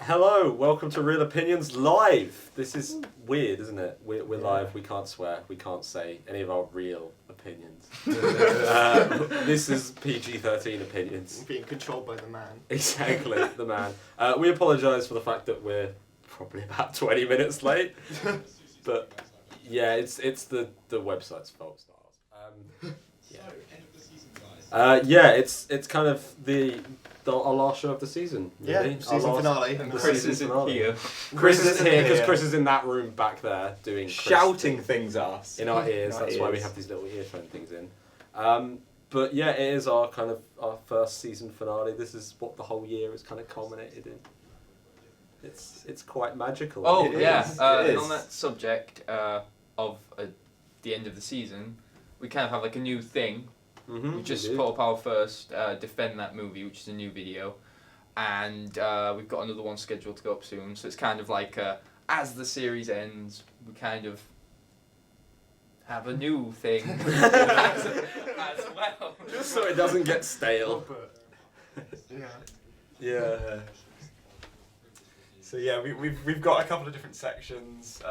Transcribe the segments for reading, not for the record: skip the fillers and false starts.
Hello, welcome to Real Opinions Live. This is weird, isn't it? We're live, we can't swear, we can't say any of our real opinions. This is PG-13 opinions. Being controlled by the man. Exactly, the man. We apologise for the fact that we're probably about 20 minutes late. But yeah, it's the website's fault, it's not ours. So, end of the season, guys. It's kind of our last show of the season. Really. Yeah, season finale. And Chris isn't here. Chris isn't here because Chris is in that room back there doing Chris Shouting things at us. in our ears. In our That's why we ears. have these little earphone things in. But yeah, it is our first season finale. This is what the whole year has kind of culminated in. It's quite magical. Oh It yeah, is, and it is. on that subject of the end of the season, we kind of have like a new thing. We just put up our first Defend That Movie, which is a new video, and we've got another one scheduled to go up soon. So it's kind of like as the series ends, we kind of have a new thing as well. Just so it doesn't get stale. Yeah. Yeah. So yeah, we've got a couple of different sections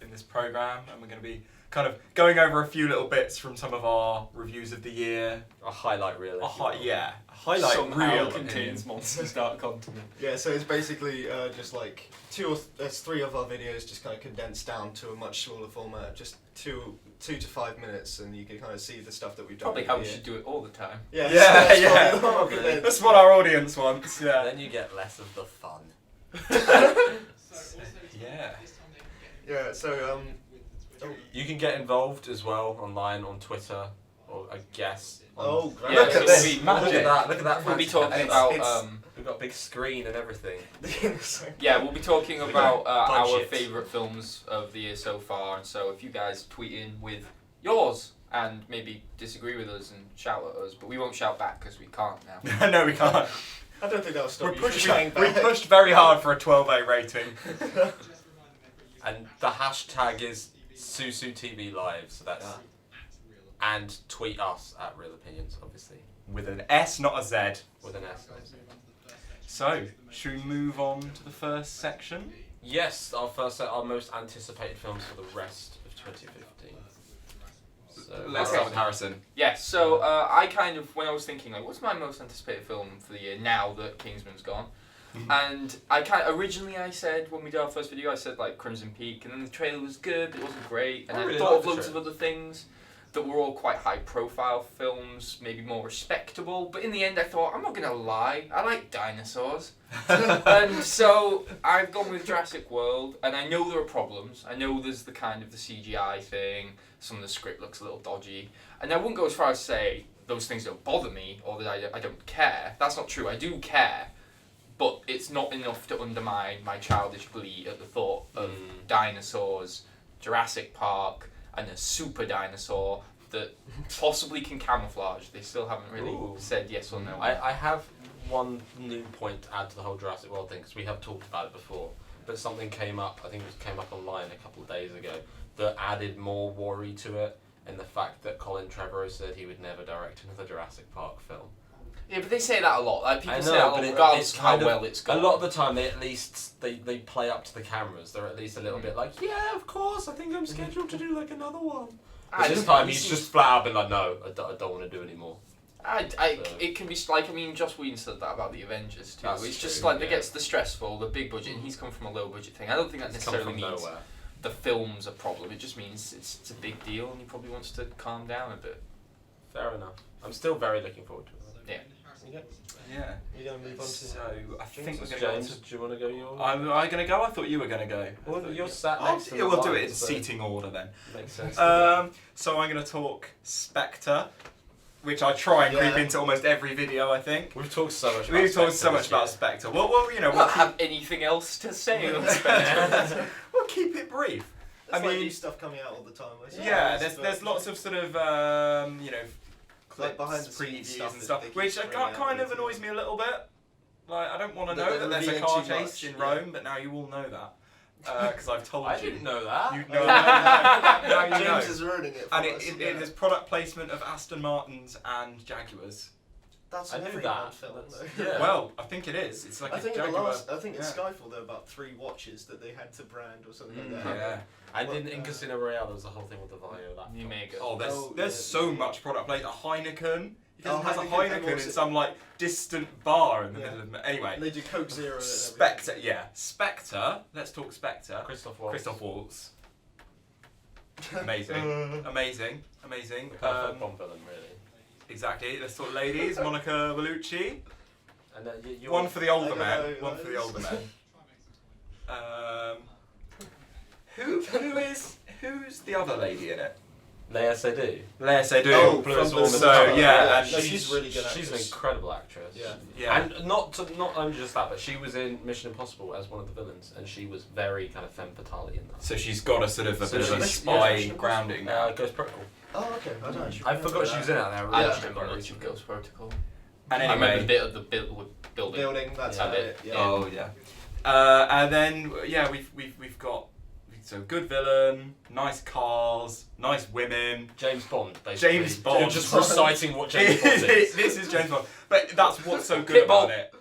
in this program, and we're going to be kind of going over a few little bits from some of our reviews of the year. A highlight reel. A highlight Somehow real contains opinions. Monsters Dark Continent. Yeah, so it's basically just like there's three of our videos just kind of condensed down to a much smaller format, just two to 5 minutes, and you can kind of see the stuff that we've done. Probably over how the we year. should do it all the time. Yeah, Yeah. probably. That's what our audience wants. Yeah. Then you get less of the fun. So, also, Yeah. this time they can get Yeah, so with the You can get involved as well online on Twitter, or I guess. oh, great. Yeah, Look so at this, we'll be- magic. Look at that. We'll be fancy talking camera. about it's- We've got a big screen and everything. yeah, we'll be talking about our Budget. favourite films of the year so far, and so if you guys tweet in with yours and maybe disagree with us and shout at us, but we won't shout back because we can't now. No, we can't. I don't think that'll stop We you pushed, from shouting we back. pushed very hard for a 12A rating. just remind them that we're using And the hashtag is SusuTV Live, so that's and tweet us at Real Opinions, obviously, With an S, not a Z. with an S. So, should we move on to the first section? Yes, our most anticipated films for the rest of 2015. So, Let's start with Harrison. Yeah, so I kind of, when I was thinking, like, what's my most anticipated film for the year now that Kingsman's gone? And originally I said, when we did our first video, I said, like, Crimson Peak, and then the trailer was good, but it wasn't great, and I I really thought liked of the loads of trailer. other things that were all quite high-profile films, maybe more respectable, but in the end I thought, I'm not going to lie, I like dinosaurs. And so I've gone with Jurassic World, and I know there are problems. I know there's the kind of the CGI thing, some of the script looks a little dodgy, and I wouldn't go as far as say those things don't bother me, or that I don't care. That's not true, I do care, but it's not enough to undermine my childish glee at the thought of dinosaurs, Jurassic Park, and a super dinosaur that possibly can camouflage. They still haven't really Ooh. said yes or no. I have one new point to add to the whole Jurassic World thing, because we have talked about it before, but something came up, I think it came up online a couple of days ago, that added more worry to it, in the fact that Colin Trevorrow said he would never direct another Jurassic Park film. Yeah, but they say that a lot. Like people I say know, that a but lot, regardless it's of how kind of- well it's A gone. lot of the time, they at least they play up to the cameras. They're at least a little bit like, yeah, of course, I think I'm scheduled to do like another one. But this time, he's just flat out been like, no, I don't want to do anymore. It can be like, I mean, Joss Whedon said that about the Avengers too. That's It's just true, like yeah. it gets the stressful, the big budget, and he's come from a low budget thing. I don't think that It's come necessarily from means nowhere. the film's a problem. It just means it's a big deal, and he probably wants to calm down a bit. Fair enough. I'm still very looking forward to it. Yeah. Yeah. You're going to move on to... So, I think we're going to go James, do you want to go yours? Am I going to go? I thought you were going to go. Well, you're sat Oh, next to yeah, the we'll do line, it in so seating order then. Makes sense. So I'm going to talk Spectre, which I try and creep Yeah. into almost every video, I think. We've talked so much. About We've talked so Spectre much this about year. Spectre. Well, you know, I don't have anything else to say on Spectre. we'll keep it brief. There's I like mean- new stuff coming out all the time. I suppose, Yeah, but- there's lots of sort of you know, Like clips, behind the scenes previews stuff and that stuff, they keep which bringing out kind of with annoys it. me a little bit. Like I don't want to That know they're that there's a revealing car too chase much, in yeah. Rome, but now you all know that because I've told I you. didn't know that. You know now you James know. is ruining it for And us. it is product placement of Aston Martins and Jaguars. that's I an knew everyone that. film. That's- though. yeah. Well, I think it is. It's like I a think Jaguar. in yeah. Skyfall there were about 3 watches that they had to brand or something like that. Yeah. And Well, in Casino Royale, there was the whole thing with the Vio. That You make it. Oh, there's Oh, there's yeah. so much product. Like a Heineken. He Oh, has a Heineken, Heineken and in also- some like distant bar in the Yeah. middle of. Anyway, And they do Coke Zero. and Spectre. Yeah, Spectre. Let's talk Spectre. Christoph Waltz. Christoph Waltz. Amazing. Amazing. Amazing. The perfect Bond villain, really. Exactly. Let's talk ladies. Monica Bellucci. And then you One for the older I men. know, One for the that older is- men. Who's the other lady in it? Leia Seydoux. Leia Seydoux. Oh, Blue from Swarm. the So yeah, and no, she's she's really good. She's an actress. incredible actress. Yeah. yeah. And not only just that, but she was in Mission Impossible as one of the villains, and she was very kind of femme fatale in that. So she's got a sort of a So bit of a she's- spy yeah, grounding now. Ghost Protocol. Oh, okay. I don't actually. I forgot she was in it. And I I really don't should remember have much of recently. Ghost Protocol. And I remember anyway. the bit of the building. Building. That's Yeah. about it. Yeah. Oh yeah. And then yeah, we've got so good villain, nice cars, nice women. James Bond, basically. James Bond. Just reciting what James Bond is. This is James Bond, but that's what's so good about it.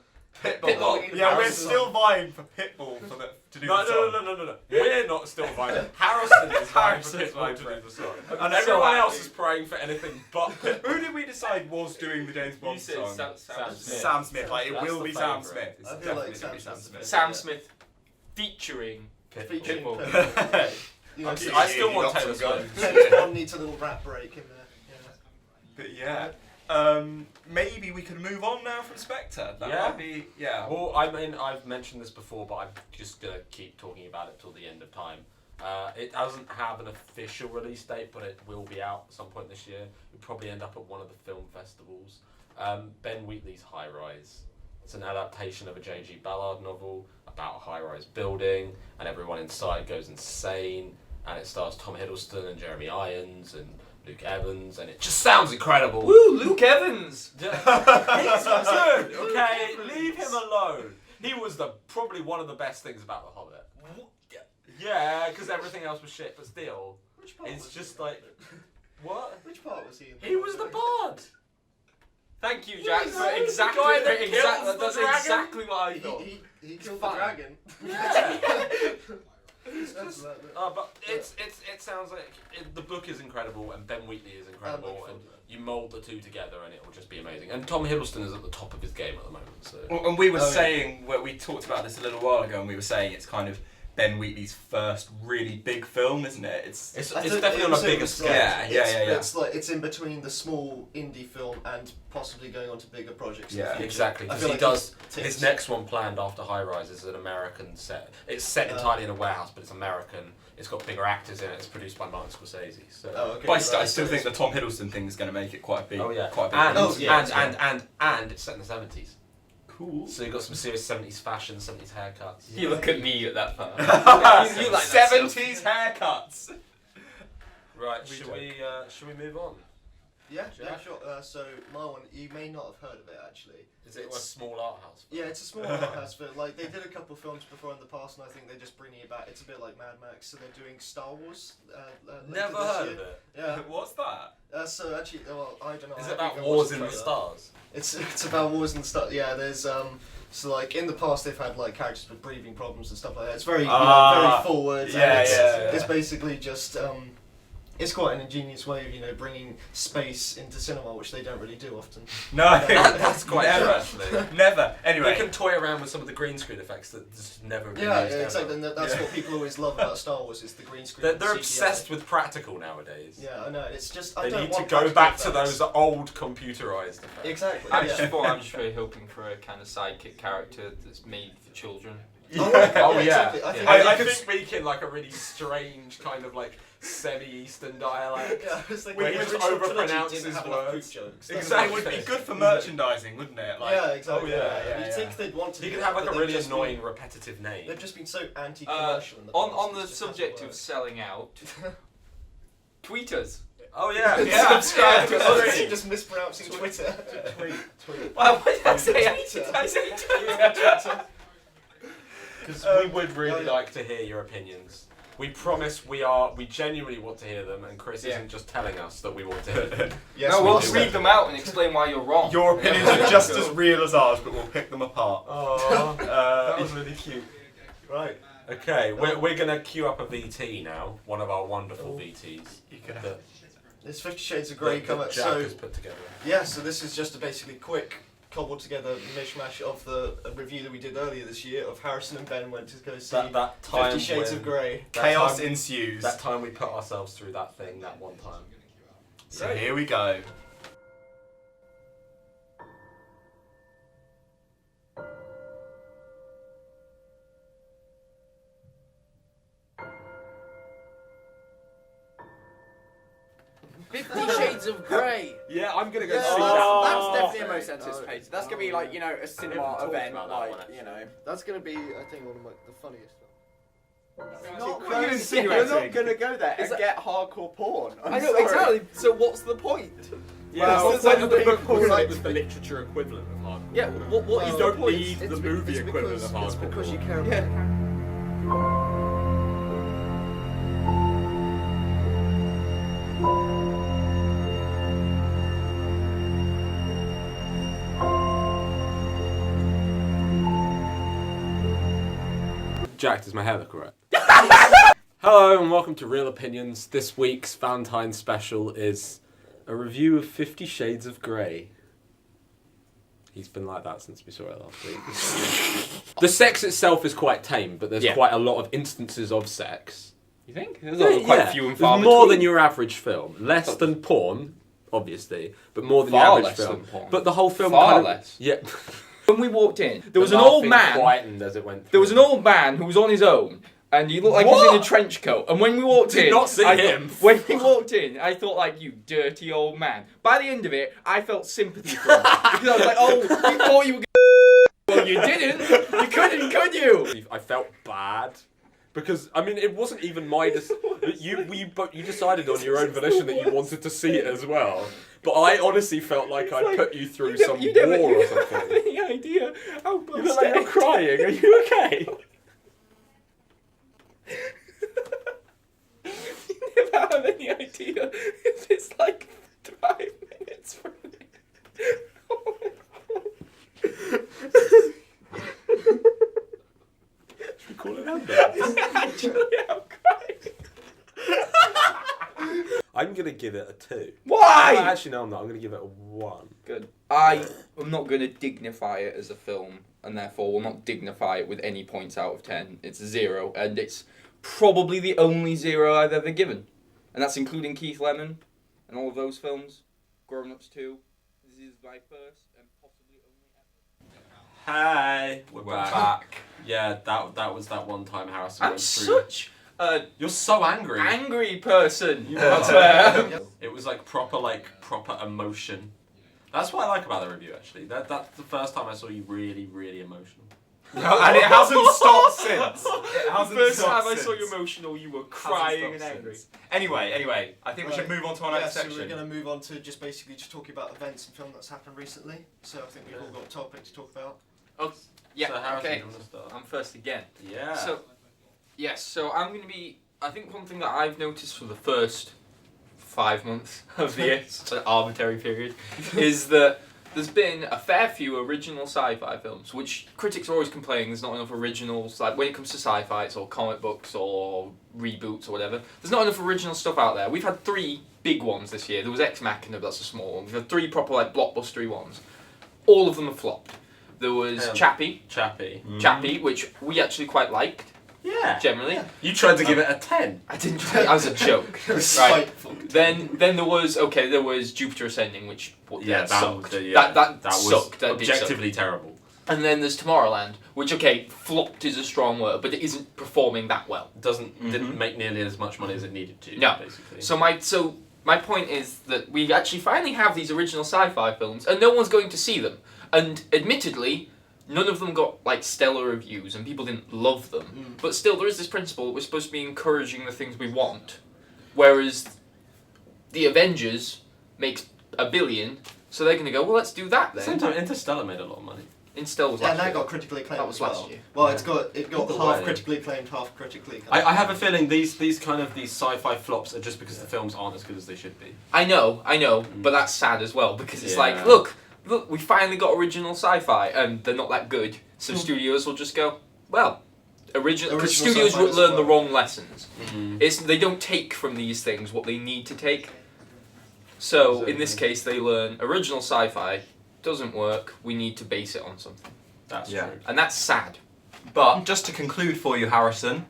Pitbull. Yeah, we're Harrison. still vying for Pitbull to do the song. No. We're not still vying. Harrison is vying for Harrison's vying Pitbull to for do it. the song. I'm And so everyone else happy. is praying for anything but Pitbull. Who did we decide was doing the James Bond You said song? Sam Smith. Sam Smith. Like it That's will the be Sam favourite. Smith. It's I feel like definitely gonna be Sam Sam Smith's the Smith. Sam Smith featuring Featuring Pitbull. Pitbull. You know, I James still You want got Taylor some Swift. Bond needs a little rap break in there. But yeah, maybe we could move on now from Spectre. That Yeah. might be Well, I mean, I've mentioned this before, but I'm just gonna keep talking about it till the end of time. It doesn't have an official release date, but it will be out at some point this year. It'll probably end up at one of the film festivals. Ben Wheatley's High Rise. It's an adaptation of a J.G. Ballard novel about a high-rise building, and everyone inside goes insane. And it stars Tom Hiddleston and Jeremy Irons and Luke Evans, and it just sounds incredible. Woo, Luke Evans! He's good, okay? Leave him alone. He was probably one of the best things about The Hobbit. Yeah, because everything else was shit, but still, Which part it's was just he? like, what? Which part was he in? He was the bard. Thank you, Jack, He's for the exactly, guy that kills the that's dragon. exactly what I thought. He killed fun. the dragon. But it sounds like the book is incredible, and Ben Wheatley is incredible, and you mould the two together, and it will just be amazing. And Tom Hiddleston is at the top of his game at the moment. So Well, and we were Oh, yeah. saying, we talked about this a little while ago, and we were saying it's kind of Ben Wheatley's first really big film, isn't it? It's it's I think definitely on a also bigger it's scale. like- Yeah. It's like it's in between the small indie film and possibly going on to bigger projects. in the Yeah. future. Exactly, I because feel he like does. ticks. His next one planned after High Rise is an American set. It's set entirely in a warehouse, but it's American. It's got bigger actors in it. It's produced by Martin Scorsese. So. Oh, okay. But I right, still so think the it's- Tom Hiddleston thing is going to make it quite a big, Oh yeah, quite a big. and release. yeah, and it's set in the 70s. Cool. So you've got some serious 70s fashion, 70s haircuts. You look at me at that part. you like that 70s haircuts. Right, We should we move on? Yeah, Jack? sure. So my one, you may not have heard of it actually. Is it a It's- small art house? Yeah, it's a small art house, but like they did a couple films before in the past, and I think they're just bringing it back. It's a bit like Mad Max, so they're doing Star Wars. Later Never this heard year. of it. Yeah. What's that? So actually, well, I don't know. Is I it haven't about even wars watched in the trailer. stars? It's about wars and stuff. Yeah, there's so like in the past they've had like characters with breathing problems and stuff like that. It's very very forward. yeah, and it's, yeah. It's basically just it's quite an ingenious way of bringing space into cinema, which they don't really do often. No, That's quite never, true, actually. never. Anyway, They can toy around with some of the green screen effects that just never been Yeah, used ever. exactly. And that's Yeah. what people always love about Star Wars is the green screen. They're, and they're CGI. obsessed with practical nowadays. Yeah, I know. It's just I They don't need to want go practical back to effects. those old computerized effects. Exactly. I'm yeah. just really hoping for a kind of sidekick character that's made for children. Oh, okay, Oh, yeah. exactly. I think I I could think- speak in like a really strange kind of like semi-Eastern dialect. Yeah, it's like Where the he just original trilogy overpronounces didn't have enough poop words. jokes. Exactly. it would be good for merchandising, wouldn't it? Like, Yeah, exactly. Oh, yeah, You'd think they'd want to. He do could that, have like but a they've really just annoying, Been, repetitive name. they've just been so anti-commercial in the past. On it the just hasn't subject of worked. selling out, tweet us. Oh yeah, Subscribe to us. tweet. Just mispronouncing Twitter. Tweet. Well, what did I say? Twitter. I said Twitter. Because we would oh, really yeah. like to hear your opinions. We promise we genuinely want to hear them, and Chris isn't just telling us that we want to hear them. Yes, no, we we'll do. read them out and explain why you're wrong. Your opinions are just as real as ours, but we'll pick them apart. Oh, That was really cute. Right. okay. We're gonna queue up a VT now. One of our wonderful VTs. You could that There's 50 Shades of Grey coming. Jack So has put together. yeah, so this is just a basically quick cobbled together mishmash of the review that we did earlier this year of Harrison and Ben went to go see That time 50 Shades when- of Grey. that Chaos time- ensues. That time we put ourselves through that thing that one time. So here we go. Shades of Grey. Yeah, I'm gonna go Yeah, see that's that. definitely the most anticipated. That's gonna be like, you know, a cinema talked event, about that like, one, actually. you know. That's going to be, I think, one of the funniest films. Not What are you You're insinuating? not gonna go there and that- get hardcore porn. I know exactly. So what's the point? Well, Because when the people book like- was the literature equivalent of hardcore. Yeah, What Well, is you the don't point? need the movie equivalent of hardcore. It's because you care about Yeah. Jack, does my hair look alright? Hello and welcome to Real Opinions. This week's Valentine's special is a review of 50 Shades of Grey. He's been like that since we saw it last week. The sex itself is quite tame, but there's Yeah. quite a lot of instances of sex. You think? There's Yeah, quite yeah. few and There's far more between. than your average film. Less than porn, obviously, but more than Far your average less film. than porn. But the whole film Far kind of, less. Yeah. When we walked in, there was The an old laughing man. quietened as it went through. There was an old man who was on his own, and he looked like he was in What? a trench coat. And when we walked Did in, not see I him. When he walked in, I thought like, you dirty old man. By the end of it, I felt sympathy for him because I was like, oh, you thought you were. Well, you didn't. You couldn't, could you? I felt bad because I mean it wasn't even my you decided on your own volition that you wanted to see it as well. But I honestly felt like I'd put you through some You never war or have something. any idea how You look like you're crying. Are you okay? You never have any idea if it's like 5 minutes from Should we call it ambulance? Actually, I'm crying. I'm gonna give it a 2. Why? Actually, no, I'm not. I'm gonna give it a 1. Good. I am not going to dignify it as a film, and therefore will not dignify it with any points out of 10. It's a 0, and it's probably the only 0 I've ever given. And that's including Keith Lemon and all of those films. Grown Ups 2. This is my first and possibly only ever. Hey, we're back. Yeah, that was that one time Harrison I'm went through. such a You're so angry. angry person. You I are. swear. It was like proper emotion. That's what I like about the review actually. That's the first time I saw you really, really emotional. And it hasn't stopped since. It The hasn't first stopped time I saw since. you emotional, you were Hasn't crying stopped and angry. since. Anyway, I think we should Right. move on to our Yeah, next so section. we're going to move on to just basically just talking about events and film that's happened recently. So I think we've all got a topic to talk about. Yeah, So Harrison, okay. do you want to start? I'm first again. Yeah. So, yes, so I'm going to be. I think one thing that I've noticed for the first 5 months of the year, such an arbitrary period, is that there's been a fair few original sci-fi films, which critics are always complaining there's not enough originals. Like when it comes to sci-fi, it's all comic books or reboots or whatever. There's not enough original stuff out there. We've had 3 big ones this year. There was Ex Machina, but that's a small one. We've had 3 proper like blockbustery ones. All of them have flopped. There was Chappie, Chappie. which we actually quite liked. Yeah. Generally, You tried to give it a 10. I didn't try it as a joke. Right. Spiteful. Then there was Jupiter Ascending, which that sucked. That was sucked. That did suck. objectively terrible. And then there's Tomorrowland, which flopped is a strong word, but it isn't performing that well. Didn't make nearly as much money as it needed to. No. Basically. So my point is that we actually finally have these original sci-fi films, and no one's going to see them. And admittedly, none of them got like stellar reviews, and people didn't love them. But still, there is this principle that we're supposed to be encouraging the things we want, whereas the Avengers makes $1 billion, so they're going to go, well, let's do that At the then. same time, Interstellar made a lot of money. Instead was Yeah, last and that year. got critically acclaimed. That was as well. last year. Well, it got Either half way. critically acclaimed, half critically. I have a feeling these sci-fi flops are just because the films aren't as good as they should be. I know, but that's sad as well because it's Yeah. like, look, we finally got original sci-fi, and they're not that good. So studios will just go, well, original. Because Original studios sci-fi will as learn the well. wrong lessons. Mm. They don't take from these things what they need to take. So in this case, they learn original sci-fi doesn't work. We need to base it on something, That's Yeah. true. and that's sad. But just to conclude for you, Harrison,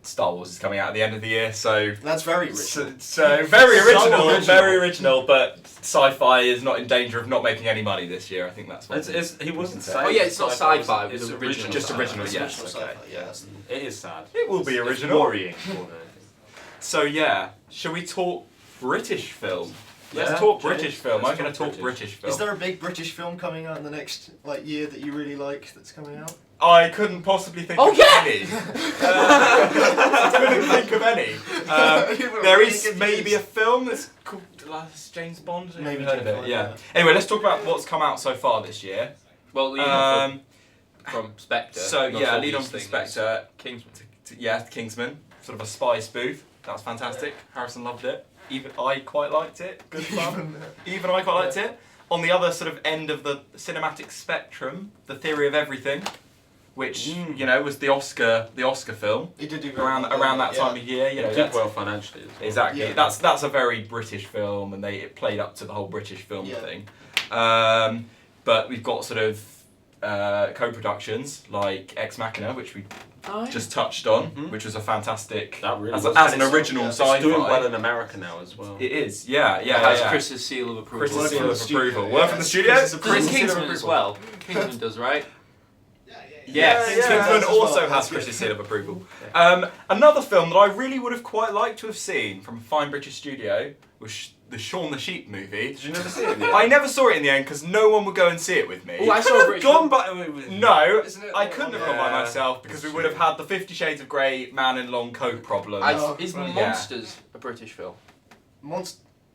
Star Wars is coming out at the end of the year, so That's very original. so very So original, original. very original. But sci-fi is not in danger of not making any money this year. I think that's what He wasn't Oh, saying. yeah, it's not sci-fi, It's it's original. Just sci-fi. original, It's yes, original okay. sci-fi, yeah, that's- It is sad. It will be It's original. worrying more than anything. So yeah, shall we talk British film? Let's Yeah, talk James, British film. let's I'm going to talk talk British film. Is there a big British film coming out in the next year that you really like that's coming out? I couldn't possibly think Oh, of yeah! any. I couldn't think of any. You were There really is confused. maybe a film that's called James Bond. Have Maybe you heard of James it? Bond, Yeah. yeah. Anyway, let's talk about what's come out so far this year. Well, leading on Um, from Spectre. so not yeah, all lead on these from things. Spectre. Kingsman. Yeah, Kingsman, sort of a spy spoof. That was fantastic. Harrison loved it. Even I quite liked it. Good fun. Even I quite liked it. On the other sort of end of the cinematic spectrum, The Theory of Everything, which you know was the Oscar film It did do very around well, that yeah. time of year. You know, It did that's- well financially as well. Exactly. Yeah. That's a very British film, and it played up to the whole British film Yeah. thing. But we've got sort of co-productions like Ex Machina, which we just touched on, Mhm. which was a fantastic That really as, was. as And an it's- original yeah, it's sci-fi. It's doing well in America now as well. It is. Yeah. It has Yeah. Chris's seal of approval. Chris's Word seal from the of studio, approval. yeah. Word from the studio. Chris's Does approval. Kingsman as well? Kingsman does, right? Yeah. Yes. Yeah, Kingsman that's as also well, has that's good. Chris's seal of approval. Another film that I really would have quite liked to have seen from a fine British studio was the Shaun the Sheep movie. Did you never see it? I never saw it in the end because no one would go and see it with me. Oh, I saw Could a have British gone film. by. No, Isn't it I like couldn't have one- gone by Yeah. myself because we would have had the 50 Shades of Grey man in long coat problem. Is well, yeah. Monsters a British film?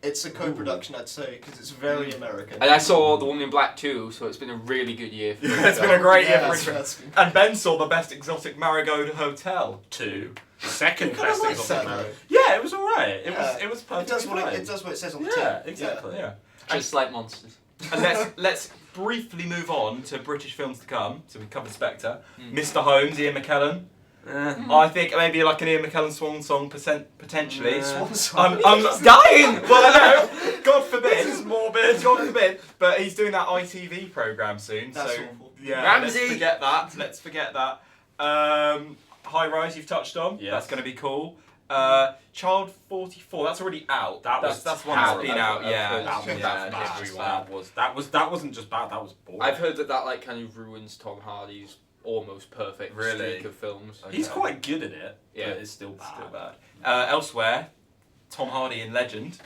It's a co-production, I'd say, because it's very American. And I saw The Woman in Black too, so it's been a really good year for Yeah, it's been a great year Yeah, for that's- Richmond. And Ben saw the best exotic Marigold Hotel. 2. Second Kinda best like thing that, on the though. Yeah, it was alright. It Yeah. was It perfectly does what fine. it does what it says on the Yeah, tin. exactly. Yeah. Just like Monsters. And let's briefly move on to British films to come. So we covered Spectre. Mm. Mr. Holmes, Ian McKellen. I think maybe like an Ian McKellen swan song potentially. Swan song. I'm dying! Well, I know. God forbid. This is morbid. God forbid. But he's doing that ITV programme soon. That's so awful. yeah, Ramsey! let's forget that. Let's forget that. High Rise you've touched on. Yes. That's going to be cool. Child 44. That's already out. That's one that's been out. Yeah. That was yeah, bad. everyone. That wasn't just bad. That was boring. I've heard that like kind of ruins Tom Hardy's almost perfect Really? streak of films. He's Okay. quite good at it. Yeah. But it's still bad. Still bad. Elsewhere, Tom Hardy in Legend.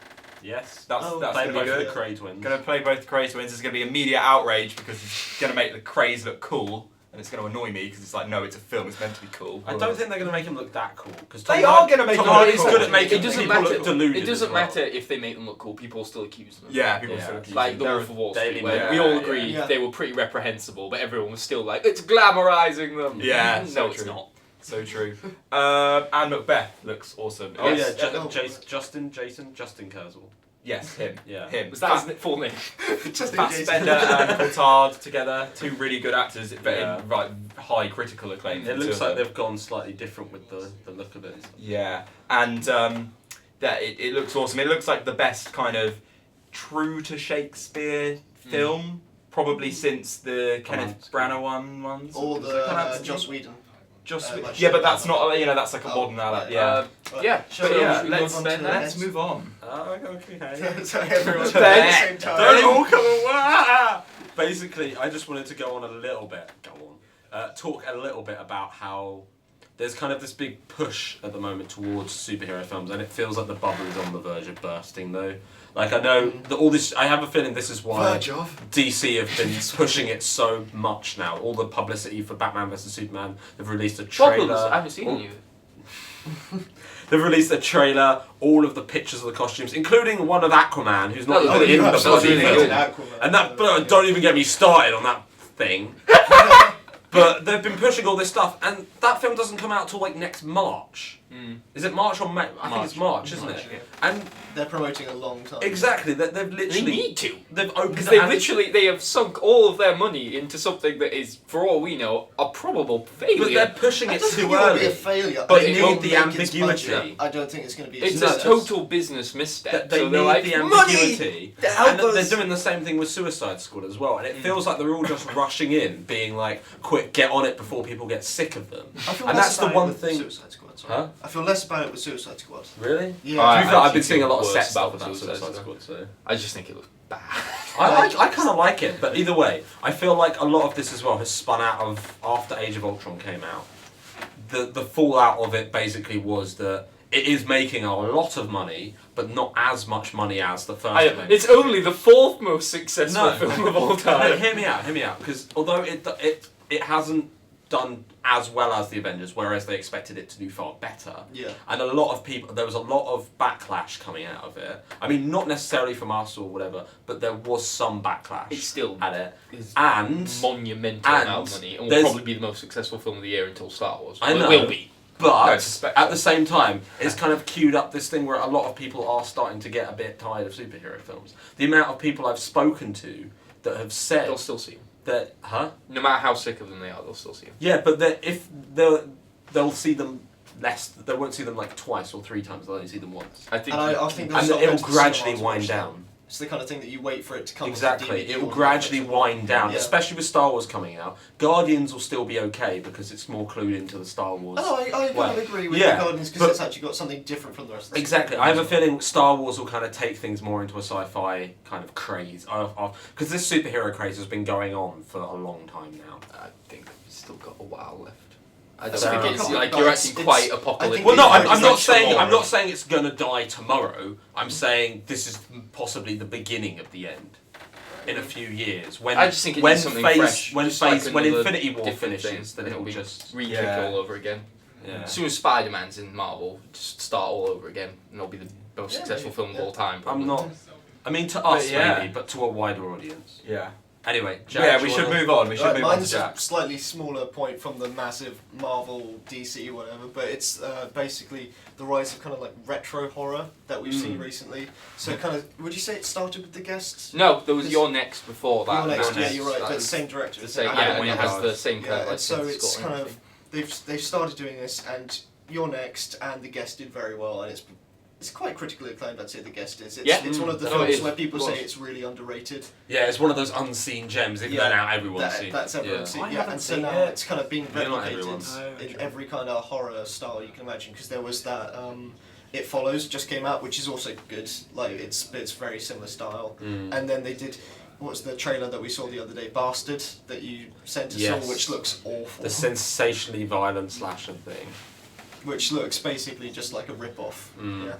Yes. That's Play gonna be both good. the Cray twins. Going to play both the Craze twins. There's going to be immediate outrage because he's going to make the Craze look cool, and it's going to annoy me because it's like, no, it's a film. It's meant to be cool. I don't think they're going to make him look that cool. Because They are gonna make Tom him look Hardy's cool. good at making It doesn't people matter. look deluded. It doesn't as well. matter if they make them look cool. People still accuse them. Yeah, people Yeah. still accuse Like him. The They're Wolf of Wall Daily Street, where Mail. we all Yeah, agree yeah. they were pretty reprehensible, but everyone was still like, it's glamorizing them. Yeah, no, so it's true. not. So true. And Macbeth looks awesome. Oh Yes. yeah, Justin Kurzel. Yes, him. Yeah. Him. Was that his full name? Just Fassbender and Coulthard together, two really good actors, but Yeah. in right, high critical acclaim. It for the looks two of like them. they've gone slightly different with the look of it. Yeah, and it looks awesome. It looks like the best kind of true to Shakespeare film, probably since the Kenneth Branagh ones. Or Was it the pronounced- Joss Whedon. Yeah, but that's not, that's like a Oh, modern adaptation. yeah. Yeah. Yeah, Shall But we- yeah, should we let's move on to the let's next? move on. Oh, okay. So everyone's Don't- at the same time. Don't all come on. Basically, I just wanted to go on a little bit. Talk a little bit about how there's kind of this big push at the moment towards superhero films, and it feels like the bubble is on the verge of bursting. Though, like I know that all this, I have a feeling this is why Verge of. DC have been pushing it so much now. All the publicity for Batman vs Superman, they've released a trailer. Problems. I haven't seen any of it. They've released a trailer, all of the pictures of the costumes, including one of Aquaman, who's not Oh, even in yeah, the that was bloody really film. good. And that, but don't even get me started on that thing. But they've been pushing all this stuff, and that film doesn't come out till like next March. Is it March or May? I think it's March, isn't it? And They're promoting a long time. exactly, they've They literally need to. they've opened Because it they have sunk all of their money into something that is, for all we know, a probable failure. but they're pushing I it don't think too it will be a early. failure. But They it will need the make its ambiguity. budget. I don't think it's going to be. It's No, a total business misstep. They so need they're like, the money! ambiguity. Help And us! they're doing the same thing with Suicide Squad as well, and it feels like they're all just rushing in, being like, "Quick, get on it before people get sick of them." I feel And less that's the about one it with thing- Suicide Squad. Sorry. Huh? I feel less about it with Suicide Squad. Really? Yeah. I To be fair, I've actually been seeing a lot of feel set worse stuff about about Suicide Suicide Squad. Squad, so. I just think it looks bad. I kind of like it, but either way, I feel like a lot of this as well has spun out of after Age of Ultron came out. The fallout of it basically was that it is making a lot of money, but not as much money as the first one. It's only the fourth most successful No. film of all No, time. hear me out. Because although it hasn't done as well as the Avengers, whereas they expected it to do far better. Yeah. And a lot of people, there was a lot of backlash coming out of it. I mean, not necessarily from us or whatever, but there was some backlash It's still at it. is And monumental and amount of money, and will there's- probably be the most successful film of the year until Star Wars. I Well, know. It will be. No, I but suspect at so. the same time, it's kind of queued up this thing where a lot of people are starting to get a bit tired of superhero films. The amount of people I've spoken to that have said They'll still see them. that, huh? No matter how sick of them they are, they'll still see them. Yeah, but if they'll see them less. They won't see them like twice or three times. They'll only see them once, I think. And I think they'll and stop it going will to the gradually cinema to wind watch down. them. It's the kind of thing that you wait for it to come. Exactly, DVD it will or gradually Netflix. wind down, Yeah. especially with Star Wars coming out. Guardians will still be okay because it's more clued into the Star Wars. Oh, I kind Well, of agree with yeah, the Guardians because but- it's actually got something different from the rest of the Exactly. story. I have a feeling Star Wars will kind of take things more into a sci-fi kind of craze. Because this superhero craze has been going on for a long time now. I think we've still got a while left. I don't So- think it's like But you're it's- acting it's- quite apocalyptic. Well, no, Yeah, I'm not it's saying tomorrow. I'm not saying it's gonna die tomorrow. I'm saying this is possibly the beginning of the end. In a few years, when I just think it when needs something phase fresh. when just phase like when another Infinity War different finishes, thing, then it'll be just re-kick Yeah. all over again. yeah. As soon as Spider-Man's in Marvel, just start all over again, and it'll be the most Yeah, successful maybe. film of all time. Probably. I'm not. I mean, to us yeah. maybe, but to a wider audience. Yeah. Anyway, Jack, Yeah, do we you should wanna- move on. We should Right, move on to mine's Jack. a slightly smaller point from the massive Marvel, DC, whatever, but it's basically the rise of kind of like retro horror that we've seen recently. So kind of, would you say it started with The Guest? No, there was This- Your Next before that. Your Next, and yeah, that's- you're right, that but was same director. the isn't same, it? yeah, Adam and it Wingard. has the same kind Yeah, of like and so sense it's score kind and of they've started doing this, and Your Next and The Guest did very well, and it's quite critically acclaimed. I'd say The Guest is. It's, Yeah. it's one of the No, it films is. where people Of say course. it's really underrated. Yeah, it's one of those unseen gems. Even Yeah, though now everyone's seen. That's everyone's yeah. seen. I Yeah, haven't and so seen now it. it's kind of being Yeah, not everyone. replicated in every kind of horror style you can imagine. Because there was that It Follows just came out, which is also good. Like it's very similar style. Mm. And then they did. What was the trailer that we saw the other day? Bastard, that you sent us all, Yes. which looks awful. The sensationally violent slasher thing. Which looks basically just like a rip-off. Mm. Yeah.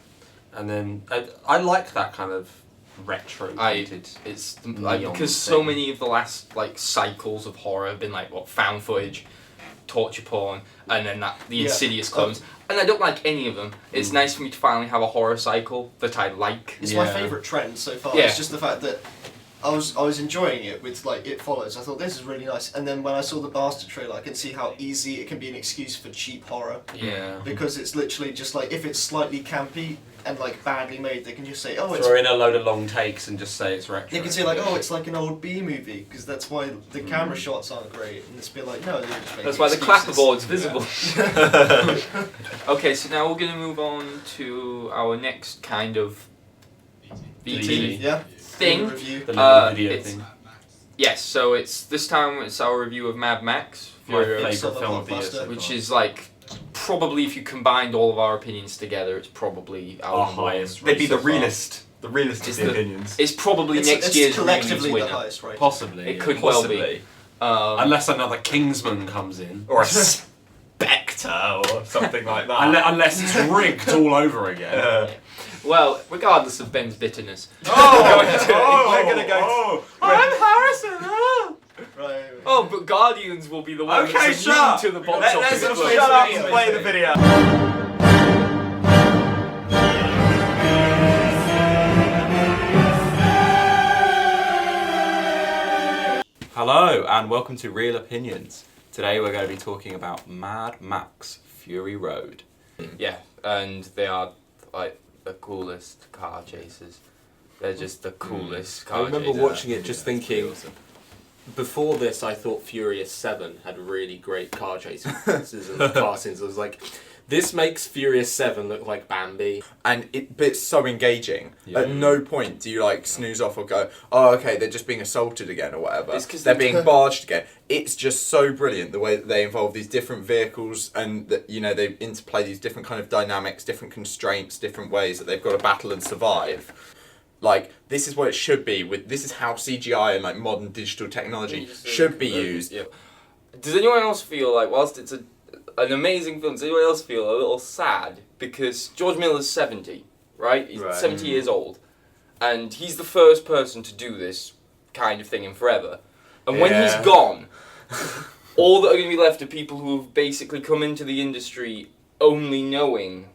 And then I like that kind of retro painted. It's like neon because so thing. many of the last like cycles of horror have been like what found footage, torture porn, and then the Yeah. Insidious clones. And I don't like any of them. It's Mm. nice for me to finally have a horror cycle that I like. It's my Yeah. favourite trend so far. Yeah. It's just the fact that I was enjoying it with like It Follows. I thought this is really nice, and then when I saw the Bastard trailer, I can see how easy it can be an excuse for cheap horror Yeah. because it's literally just like if it's slightly campy and like badly made, they can just say, oh, it's. Throw in a load of long takes and just say it's retro. They can say like, oh, it's like an old B movie because that's why the camera shots aren't great, and it's be like, no, they're just making That's why the excuses. clapperboard's visible. Okay, so now we're gonna move on to our next kind of VT Yeah. thing. Review. The little video it's- thing. Yes, so this time it's our review of Mad Max, My Fury Road, favourite film of the year blockbuster. so which far. is like probably if you combined all of our opinions together, it's probably Our number one. highest. They'd be so the far. realist. The realist It's of the the- opinions. It's probably It's, next it's year's collectively Reeves the winner. highest, right? Possibly. It yeah. could well be. Possibly. Unless another Kingsman comes in. Or a spectre or something like that. Unless it's rigged all over again. Well, regardless of Ben's bitterness. We're gonna go. Oh, I'm Harrison. Oh. Right. Oh, but Guardians will be the one Okay, that's shut immune up. to the box Let's office. just close. shut up and play the video. Hello and welcome to Real Opinions. Today we're going to be talking about Mad Max Fury Road. Yeah, and they are like the coolest car chasers. They're just the coolest car I remember chasers. watching it just thinking, before this I thought Furious 7 had really great car chase sequences and car scenes. I was like, this makes Furious 7 look like Bambi. But it's so engaging. Yeah. At no point do you like snooze off or go, oh, okay, they're just being assaulted again or whatever. It's 'cause they're they- being barged again. It's just so brilliant the way that they involve these different vehicles and that they interplay these different kind of dynamics, different constraints, different ways that they've got to battle and survive. Like, this is what it should be. This is how CGI and like modern digital technology should be used. Yeah. Does anyone else feel like, whilst it's an amazing film, does anyone else feel a little sad? Because George Miller's 70, right? He's 70 years old. And he's the first person to do this kind of thing in forever. And when he's gone, all that are going to be left are people who have basically come into the industry only knowing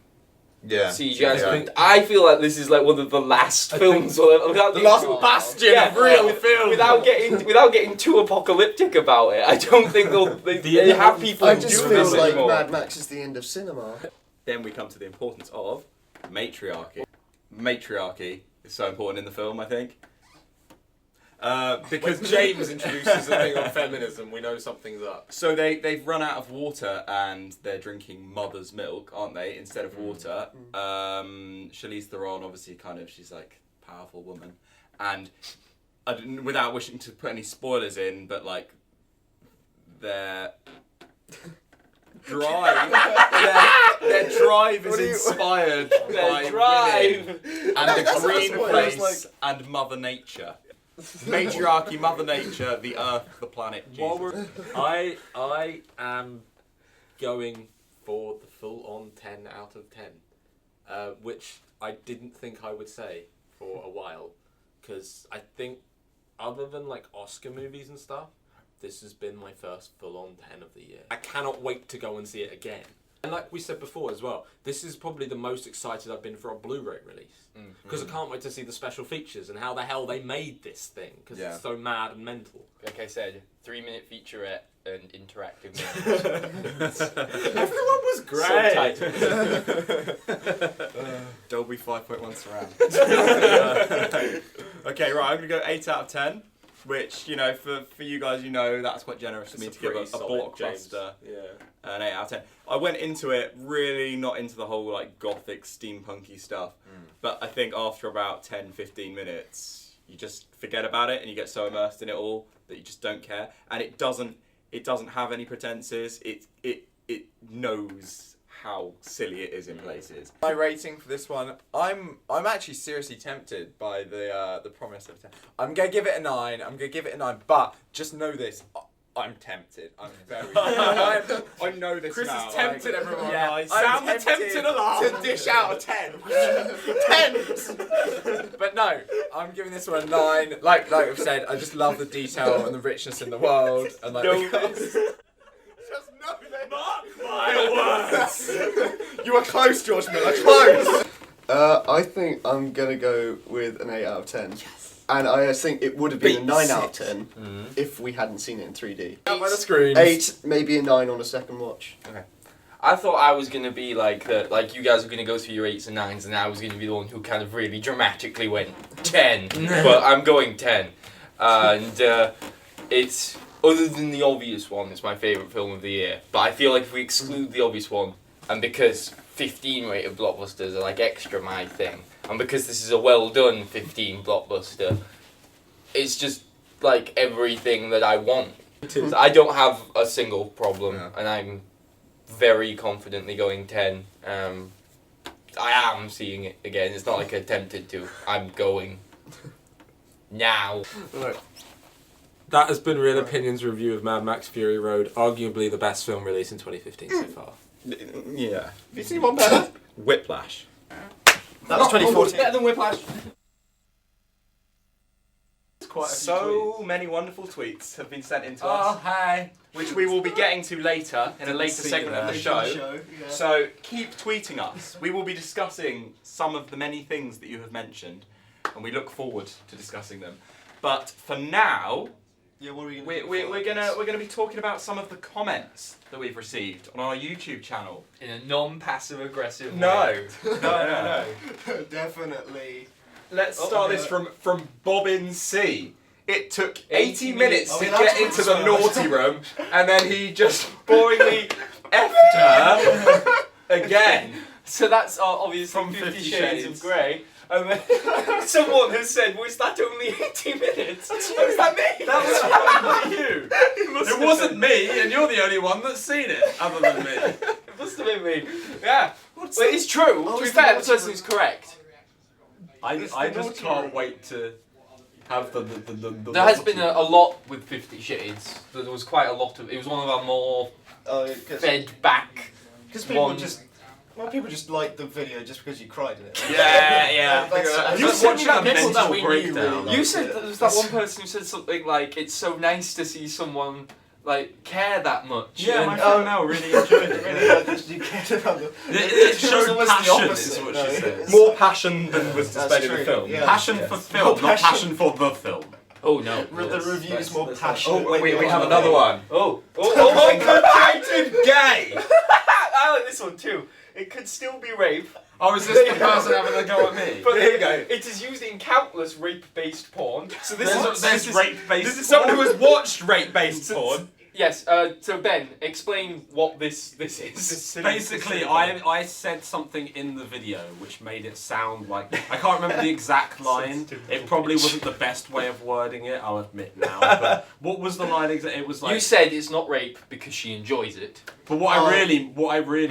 CGI. Yeah. I feel like this is like one of the last films, without The getting last too- bastion of real film. Without getting too apocalyptic about it, I don't think they have people I who just do feel this like anymore. Mad Max is the end of cinema. Then we come to the importance of matriarchy. Matriarchy is so important in the film, I think. Because When James introduces a thing on feminism, we know something's up. So they've run out of water and they're drinking mother's milk, aren't they, instead of water. Charlize Theron, obviously, she's like a powerful woman, and without wishing to put any spoilers in, but like their drive, their drive is inspired by women and the green place and Mother Nature. Matriarchy, Mother Nature, the Earth, the planet, Jesus. I am going for the full-on 10 out of 10, which I didn't think I would say for a while, because I think, other than like Oscar movies and stuff, this has been my first full-on 10 of the year. I cannot wait to go and see it again. And like we said before as well, this is probably the most excited I've been for a Blu-ray release. Because I can't wait to see the special features and how the hell they made this thing, because it's so mad and mental. Like I said, 3-minute featurette and interactive. Everyone was great. Dolby 5.1 surround. Okay, right, I'm going to go 8 out of 10. Which, for you guys, that's quite generous for me to give a blockbuster an 8 out of 10. I went into it really not into the whole like gothic steampunky stuff, but I think after about 10-15 minutes, you just forget about it and you get so immersed in it all that you just don't care. And it doesn't have any pretenses. It knows how silly it is in places. My rating for this one, I'm actually seriously tempted by the promise of 10. I'm gonna give it a 9. But just know this, I'm tempted. I'm very. I know this Chris now. is tempted, everyone. Yeah, Guys. I'm Sound the tempted alarm. to dish out a 10. 10. But no, I'm giving this one a 9. Like I've said, I just love the detail and the richness in the world and like. Just know this. Mark my words. You were close, George Miller. Close. I think I'm gonna go with an 8 out of 10. Yes. And I think it would have been a 9 out of 10 if we hadn't seen it in 3D. Out by the screens. 8, maybe a 9 on a second watch. Okay. I thought I was gonna be like you guys were gonna go through your 8s and 9s, and I was gonna be the one who kind of really dramatically went 10. But I'm going 10, and it's, other than the obvious one, it's my favourite film of the year. But I feel like if we exclude the obvious one, and because 15 rated blockbusters are like extra my thing, and because this is a well done 15 blockbuster, it's just like everything that I want. So I don't have a single problem, and I'm very confidently going 10. I am seeing it again. It's not like I attempted to. I'm going now. That has been Real Opinions review of Mad Max Fury Road, arguably the best film released in 2015 so far. Yeah. Have you seen one better? Whiplash. That was 2014. Better than Whiplash. So many wonderful tweets have been sent in to us, hi. which we will be getting to later in a later segment of the show. Yeah. So keep tweeting us. We will be discussing some of the many things that you have mentioned, and we look forward to discussing them. But for now, Yeah, what are we gonna do? We're gonna be talking about some of the comments that we've received on our YouTube channel. In a non-passive aggressive way. No. Definitely. Let's start this from Bobbin C. It took 80 80 minutes minutes. to Oh, yeah, get that's into the what- naughty room, and then he just boringly effed her again. So that's obviously From 50 50 Shades Shades. of Grey. And then someone has said, was that only 80 minutes? Was that me? That was probably you. It wasn't me, and you're the only one that's seen it, other than me. It must have been me. Yeah. What's Well, it's true. Oh, To be it's the fair, the naughty person room. who's correct. I It's just the naughty can't room. wait to have the There has been a lot with 50 Shades. There was quite a lot of. It was one of our more Because fed back. people one- just. Well, people just like the video just because you cried in it. Yeah. That's- You that's sent watching me that people mental that we knew breakdown. really liked You said it. there was that one person who said something like, "It's so nice to see someone like care that much." Yeah, And- my friend Mel really enjoyed it. Really liked it. You cared about the. It showed almost the passion, opposite, is what no. she says. More passion than was That's displayed in the true, film. yeah. Passion for film, not passion for the film. Oh no. The review's That's- more that's- passionate. Oh, wait, we have another one. Oh my god. Unprotected gay! I like this one too. It could still be rape, Oh, is this the person having a go at me? but There you go. it is used in countless rape-based porn. So this There's- is there's rape-based This is someone who has watched rape-based porn. yes. So Ben, explain what this is. Basically, I said something in the video which made it sound like I can't remember the exact line. It probably wasn't the best way of wording it. I'll admit now. But what was the line exactly? It was like. You said it's not rape because she enjoys it. But what I really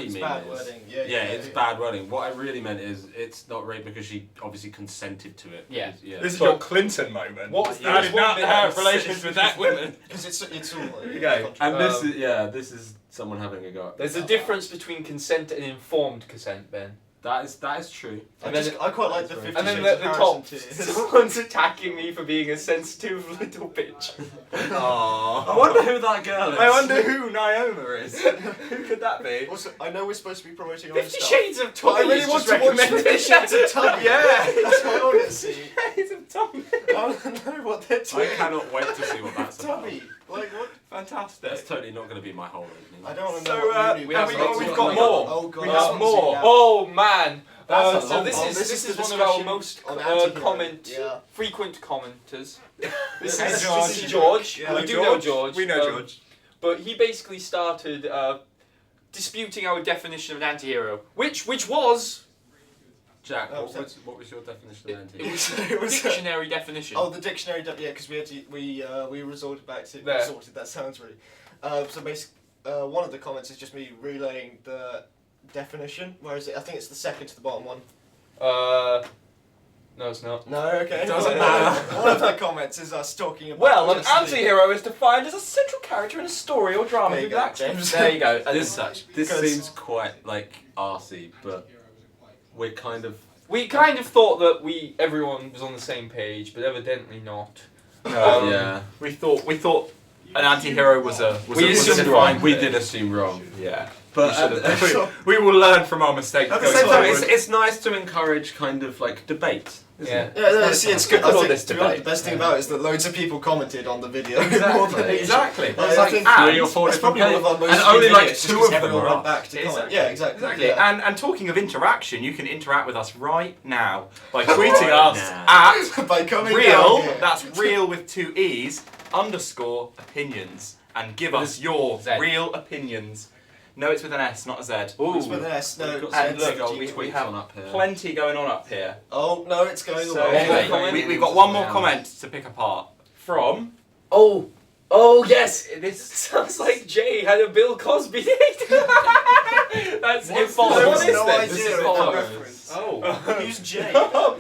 It's mean bad is. wording. Yeah, it's bad wording. What I really meant is it's not rape because she obviously consented to it. Yeah. This is your Clinton moment. What was I did not have relations with that woman. Because it's all. Okay, And this Um, is this is someone having a go. At There's a difference between consent and informed consent, Ben. That is true. I quite like the 50 And then Shades the comparison top, to- someone's attacking me for being a sensitive little bitch. Aww. I wonder who that girl is. I wonder who Naoma is. Who could that be? Also, I know we're supposed to be promoting our own 50 stuff. Shades of But Tubby I really is want just to watch recommended. 50 Shades of Tubby. Yeah. That's what I want to see. Shades of Tommy. I want to know what they're I doing. cannot wait to see what that's about. Tubby. Like what? Fantastic. That's totally not going to be my whole evening. I don't want to know So, what uni we we're have doing. lots we've of- got more. Oh god, We that's have what I'm more. seeing now. Oh man! That's a So long this one. is This this is is the one of our discussion most on anti-hero. Yeah. frequent commenters. This Hey, is George. George. Yeah. We do know George. We know George. But he basically started disputing our definition of an anti-hero, which was Jack, Oh, what was your definition of it anti? was It was- dictionary definition. Oh, the dictionary. Yeah, because we had to, we resorted back to There. resorted. That sounds really. So basically, one of the comments is just me relaying the definition. Where is it? I think it's the second to the bottom one. No, it's not. No, okay. It doesn't matter. One of the comments is us talking about. Well, an just the- anti-hero is defined as a central character in a story or drama There you who go, acts. James. There you go. This seems Because- quite like arsey, but we're kind of. We kind of thought that everyone was on the same page, but evidently not. Yeah. We thought an anti-hero was a We was a assumed defined We thing. did assume wrong. Yeah. But We will learn from our mistakes. at the going same time, forward. it's nice to encourage kind of like debate, isn't Yeah. it? Yeah, no, see, it's good. Look at I all think, this to be honest, debate. the best thing about it is that loads of people commented on the video. Exactly. more than Exactly. Yeah, It's I like think 3 or 4 that's different probably one of our pages. most And only viewed like videos, just 2 because of them everyone are went up. back to comment. Exactly. Yeah, exactly. Exactly. Yeah. And talking of interaction, you can interact with us right now by tweeting Right us now. at By coming real, down here. that's real with 2 E's, _ opinions, and give us your Z. real opinions. No, it's with an S, not a Z. Ooh. It's with an S. No, We've got And some look, big old we tweets have on up here. plenty going on up here. Oh no, it's going So away. Okay. we've got one more comment to pick apart from. Oh yes, this sounds like Jay had a Bill Cosby date. That's it follows. What is This no is idea of follows. that reference. Oh. Who's Jay?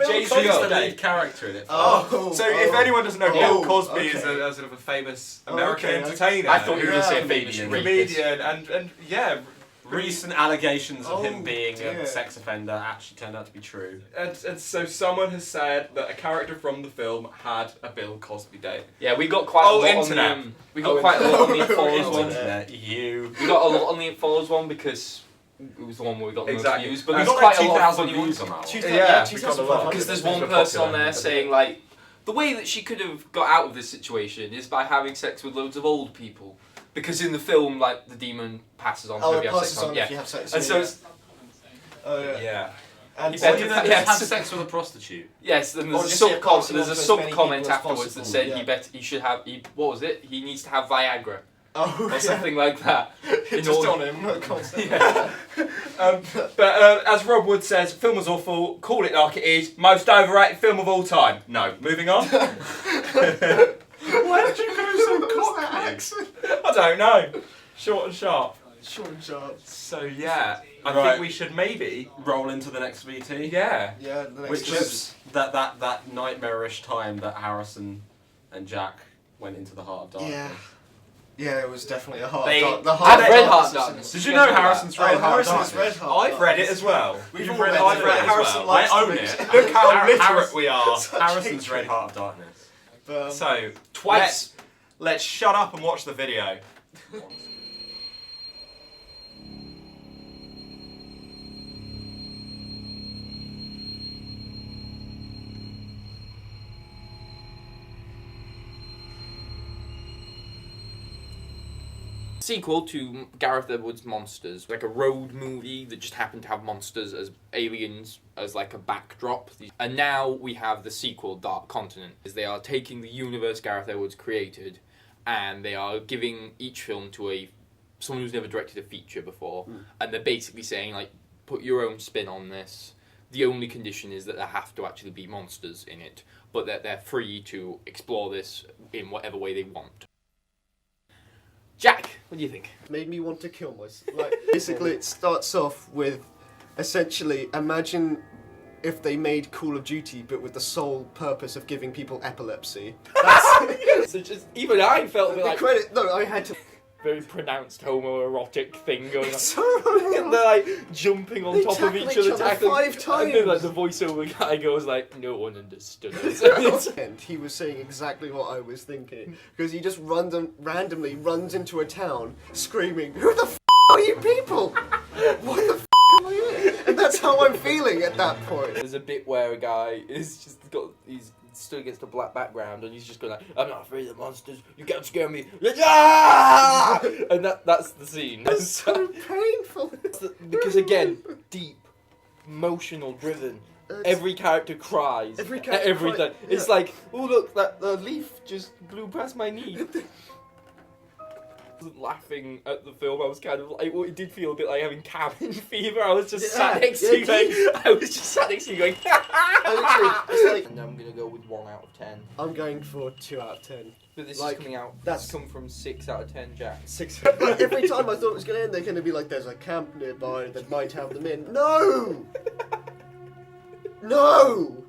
Jay's He's Bill. the lead character in it. Oh, So if anyone doesn't know, Bill Oh, Cosby okay. is a sort of a famous Oh, American okay, okay. entertainer. I thought you were going to say a Yeah. famous comedian rapist. and yeah, Recent allegations of Oh, him being dear. a sex offender actually turned out to be true. and so someone has said that a character from the film had a Bill Cosby date. Yeah, we got quite Oh, a lot internet. on the we got quite a lot on the It Follows Oh, one. internet. You. We got a lot on the It Follows one because it was the one where we got the Exactly. most views. But We we got got quite like a lot of 2,000 funny views ones. on that one. Two- Yeah, two we got a thousand lot. five hundred. Because there's It's one very person on popular. there saying like, the way that she could have got out of this situation is by having sex with loads of old people. Because in the film, like, the demon passes on. Oh, so it if you have passes sex on yeah. if you have sex. And so it's, Oh yeah. Yeah. And You Or better- you know, yes. have sex with a prostitute. yes, and Or there's a just say sub-comment, possible there's a to as many sub-comment people as afterwards that possible, said yeah. he should have, what was it? He needs to have Viagra. Oh, Or something like that. in Just order- on him, not constantly. Yeah. But as Rob Wood says, film was awful. Call it like it is. Most overrated film of all time. No. Moving on. Why did you go so cockney? accent? I don't know. Short and sharp. Short and sharp. So yeah, I Right. think we should maybe. Roll into the next VT. Yeah. Yeah, the next Which clip. is that nightmarish time that Harrison and Jack went into the heart of darkness. Yeah. Yeah, it was definitely a hard They- dark. The I've hard read Heart of darkness. Darkness. Did you know Harrison's Oh, read Heart of Harrison's Darkness? read Heart of I've read it Darkness. as well. We've You've all read read I've it. read it as Harrison well. likes I to own be- it. Look how Harrison we are. Harrison's read Heart of Darkness. But, So Twice. let's shut up and watch the video. Sequel to Gareth Edwards' Monsters, like a road movie that just happened to have monsters as aliens as like a backdrop. And now we have the sequel, Dark Continent, is they are taking the universe Gareth Edwards created and they are giving each film to someone who's never directed a feature before, and they're basically saying like, put your own spin on this. The only condition is that there have to actually be monsters in it, but that they're free to explore this in whatever way they want. Jack, what do you think? made me want to kill myself. Like, basically, it starts off with, essentially, imagine if they made Call of Duty, but with the sole purpose of giving people epilepsy. That's So just even I felt a bit the like credit. No, I had to. very pronounced homoerotic thing going on. So And they're like jumping on They top of tackle each each other, other tackling. 5 And then like times. the voiceover guy goes like, "No one understood us." And he was saying exactly what I was thinking, because he just randomly runs into a town screaming, "Who the f*** are you people? What the f*** am I in?" And that's how I'm feeling at that point. There's a bit where a guy is just he's stood against a black background and he's just going like, "I'm not afraid of monsters. You can't scare me." Ah! And that's the scene. It's so painful. Because again, deep, emotional driven. Every character cries. Every character every cry- time. It's yeah. like, oh look, that leaf just blew past my knee. I wasn't laughing at the film. I was kind of like, well, it did feel a bit like having cabin fever. I was just sat next to you going, I was just sat next to you going, It's like, and I'm gonna go with 1 out of 10. I'm going for 2 out of 10. But this Like, is coming out. that's- That's come from 6 out of 10, Jack. 6. Every time I thought it was going to end, they're going to be like, there's a camp nearby that might have them in. No! No!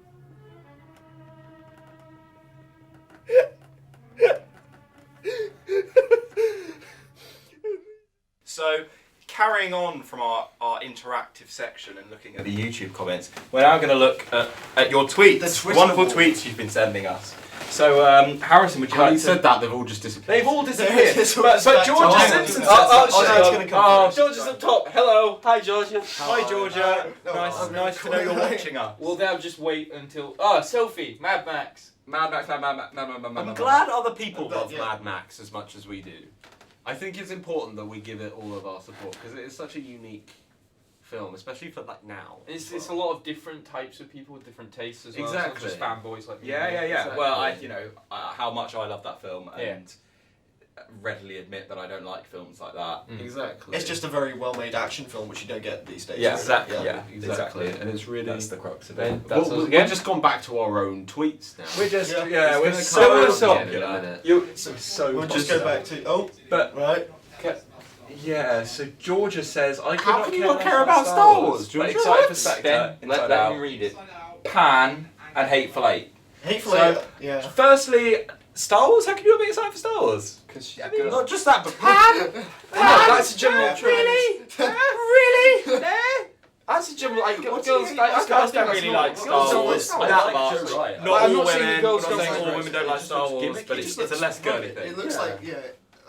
So, carrying on from our interactive section and looking at the YouTube comments, we're now going to look at your tweets. The Twitter wonderful wall. tweets you've been sending us. So, Harrison, would you Having like to... said that, they've all just disappeared. They've all disappeared. It's all but just back to Georgia normal. Simpson says Oh, something. no, it's gonna come Oh, first. Georgia's up top. Hello. Hi, Georgia. Hi, Georgia. No, nice I'm nice to know you're recording. watching us. We'll now just wait until... Oh, Sophie. Mad Max. Mad Max. I'm glad other people But, love yeah. Mad Max as much as we do. I think it's important that we give it all of our support because it is such a unique film, especially for like now. It's a lot of different types of people with different tastes as well. Exactly. It's not just fanboys like me. Yeah. Exactly. Well, how much I love that film Yeah. and readily admit that I don't like films like that. Exactly. It's just a very well-made action film, which you don't get these days. Yeah, exactly. Yeah, exactly. exactly. And it's really. That's the crux of Then it. that's Well, us we've again. just gone back to our own tweets now. We're just Yeah. we're It's so gonna come out again in a popular. minute. So We'll just go back to... Oh, But right. yeah, so Georgia says I How could can not you not care care less about Star Wars, but Georgia? excited for What? Spectre, Ben, Inside let Out, him read it. Pan, and Hateful Eight. Hateful So- Eight, yeah. Firstly, Star Wars. How can you not be excited for Star Wars? Because I mean, Not just that, but Pan! no, that's a general Yeah. trend. Really? That's a general. Like, What do girls, you- like, what's girls that? don't really That's like not- Star girls don't Wars. like that Star much. Wars. Right. Not Like, I'm all not saying women. the girls I'm don't not saying like all Star women don't like Star Wars, Gimmicky. but it's a less girly It thing. looks Yeah. like,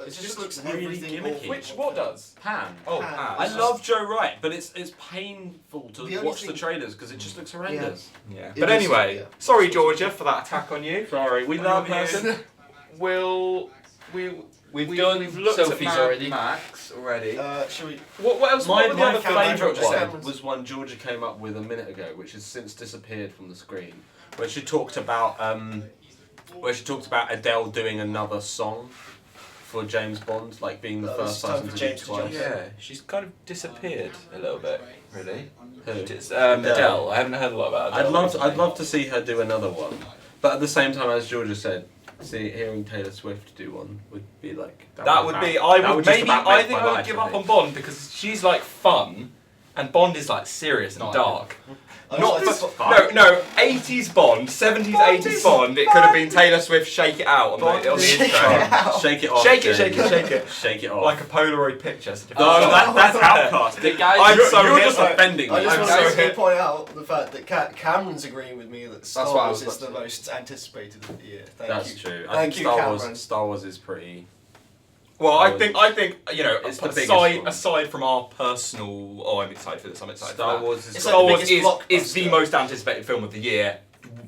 It just looks really everything gimmicky. awful. What does? Pan. Oh, Pan. Pan. I love Joe Wright, but it's painful to The only watch the thing- trailers because it just looks horrendous. Yeah. It But is, anyway, yeah. sorry Georgia for that attack on you. Sorry, we On love your you. person. We've We've done looked Sophie's at Mad already. Max already. Shall we? What else? My What were the other favourite favourite one ones? was one Georgia came up with a minute ago, which has since disappeared from the screen, where she talked about Adele doing another song for James Bond, like being the Oh, first it's time person for to do it James to twice. jump in. Yeah, she's kind of disappeared a little bit, really. Who? Just, Adele. I haven't heard a lot about Adele. I'd love to see her do another one, but at the same time, as Georgia said, hearing Taylor Swift do one would be like That would be. I would maybe. I think I would give up on Bond because she's like fun, and Bond is like serious and Not dark. I Not was for, like, no 80s Bond, 70s, 80s Bond. It could have been Taylor Swift "Shake It Out" on the Shake It intro. Out. Shake it off. Shake it, James. shake it, shake it. Shake it off. Like a Polaroid picture. It's a different Oh, song. that's outcast. The guys, I'm You're, so you're hip. just offending me. I just I'm want so to hip. point out the fact that Cameron's agreeing with me that Star That's what I Wars was is the about to most anticipated of the year. Thank That's you. true. I Thank think you, Star Cameron. Wars is pretty. Well, I think you know, It's the biggest aside one. aside from our personal. Oh, I'm excited for this. I'm excited. Star for that. Wars is It's Star like the Wars biggest is the blockbuster. most anticipated film of the year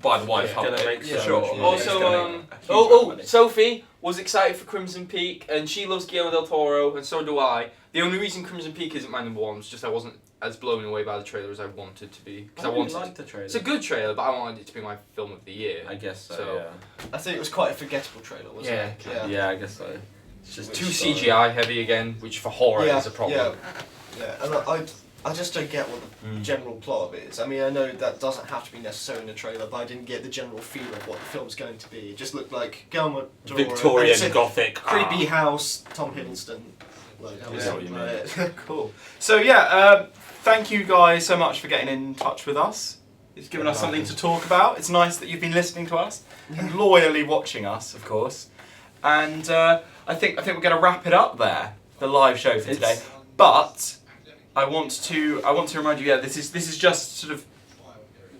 by the wider Yeah, public, gonna make for so sure. much money. It's Also, gonna make a huge amount of oh, money. Sophie was excited for Crimson Peak, and she loves Guillermo del Toro, and so do I. The only reason Crimson Peak isn't my number one was just I wasn't as blown away by the trailer as I wanted to be. Because I really wanted. liked the trailer. It's a good trailer, but I wanted it to be my film of the year. I guess so. So- I think it was quite a forgettable trailer, wasn't Yeah, it? Yeah. Yeah, I guess so. It's just Which, too CGI heavy again, which for horror is a problem. Yeah, and I just don't get what the general plot of it is. I mean, I know that doesn't have to be necessarily in a trailer, but I didn't get the general feel of what the film's going to be. It just looked like Guillermo del Toro, and Victorian it's a Gothic. creepy house, Tom Hiddleston. Like, that was Yeah, what you mean. it. Cool. So yeah, thank you guys so much for getting in touch with us. It's given us something to talk about. It's nice that you've been listening to us and loyally watching us, of course. And I think we're going to wrap it up there, the live show for today. But I want to remind you, yeah, this is just sort of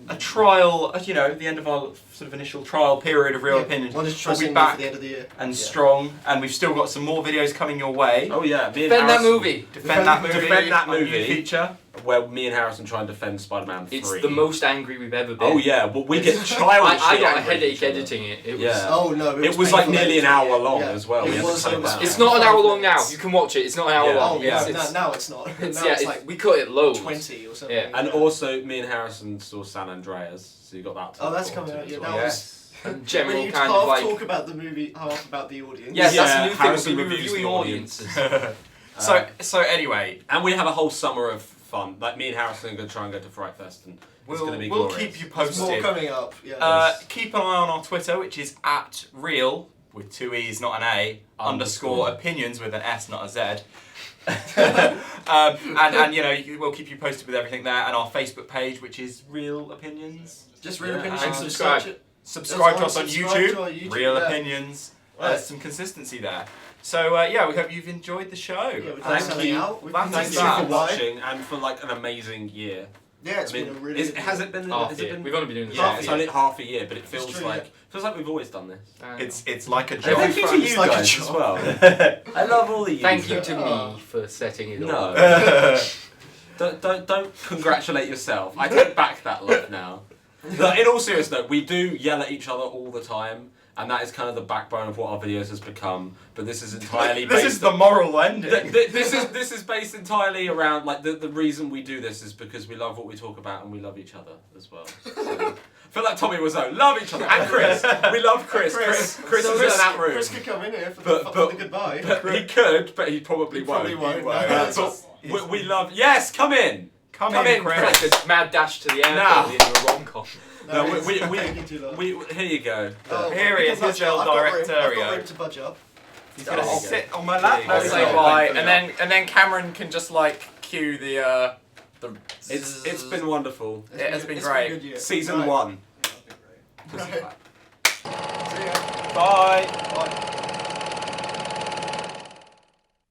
a trial. You know, the end of our sort of initial trial period of Real Opinions. Wanted to try We'll be something back for the end of the year. and Yeah. strong, and we've still got some more videos coming your way. Oh yeah, me and Defend that Harrison- movie. Defend that movie. Defend that our new movie. feature. Where me and Harrison try and defend Spider-Man 3. It's the most angry we've ever been. Oh yeah, well we get childishly I got a angry with headache each other. editing it. It was. Yeah. Oh no! It was like painful nearly an editing. hour long Yeah. as well. It We had to was cut it almost- down. It's not an hour long now. minutes. You can watch it. It's not an hour Yeah. long. Oh yeah, It's, now it's not. it's, now yeah, it's it's- like we cut it loads. 20 or something. Yeah. And also, me and Harrison saw San Andreas, so you got that. To Oh, look that's forward coming to out. as Yeah, well. that Yes. And when general you kind half of like. talk about the movie, half about the audience. Yes, that's Yeah, a new thing. Harrison We're reviews reviewing the audience. audiences. So anyway, And we have a whole summer of fun. Like me and Harrison are going to try and go to Fright Fest, and it's going to be we'll glorious. keep you There's more posted. coming up. Yeah. Keep an eye on our Twitter, which is @REEL with 2 E's, not an A, _ opinions with an S, not a Z. And you know, we'll keep you posted with everything there, and our Facebook page, which is REEL Opinions. Just real Yeah, opinions. and Subscribe. Subscribe to us on Subscribe YouTube. to our YouTube, REEL yeah. Opinions. Right. There's some consistency there. So yeah, we hope you've enjoyed the show. Yeah, we're Thank selling you. out. We've Thank been Thank you you doing for it. watching and for like an amazing year. Yeah, it's I mean, been a really. good has year. it been? Half has a it year. been? We've only been doing this Yeah, half a it's year. only half a year, but it feels true, like we've always done this. It's like a And job. thank you to It's you like a guys job. as well. I love all of you. Thank you to me for setting it all. No. Don't congratulate yourself. I take back that love now. No, in all seriousness, we do yell at each other all the time, and that is kind of the backbone of what our videos has become. But this is entirely This based. is the moral ending. This is based entirely around like the reason we do this is because we love what we talk about and we love each other as well. So, I feel like Tommy Wiseau, love each other, and Chris. We love Chris. Chris is in that room. Chris could come in here for But- the goodbye. But he could, but he probably He won't. probably won't. won't. No, But we love. Yes, come in. Come Come in, Chris. Like a mad dash to the airport Now. at the end of a rom-com. No, it's we- taking too long. Here you go. Oh, Here he we is, can here's budge up. El I've got room Directorio. to budge up. He's gonna There you sit on my lap. There you I'll go. say Yeah. bye, Yeah. and then Cameron can just like cue the. It's been wonderful. It has been It's great. a good year. Season Right. 1. Right. See ya. Bye.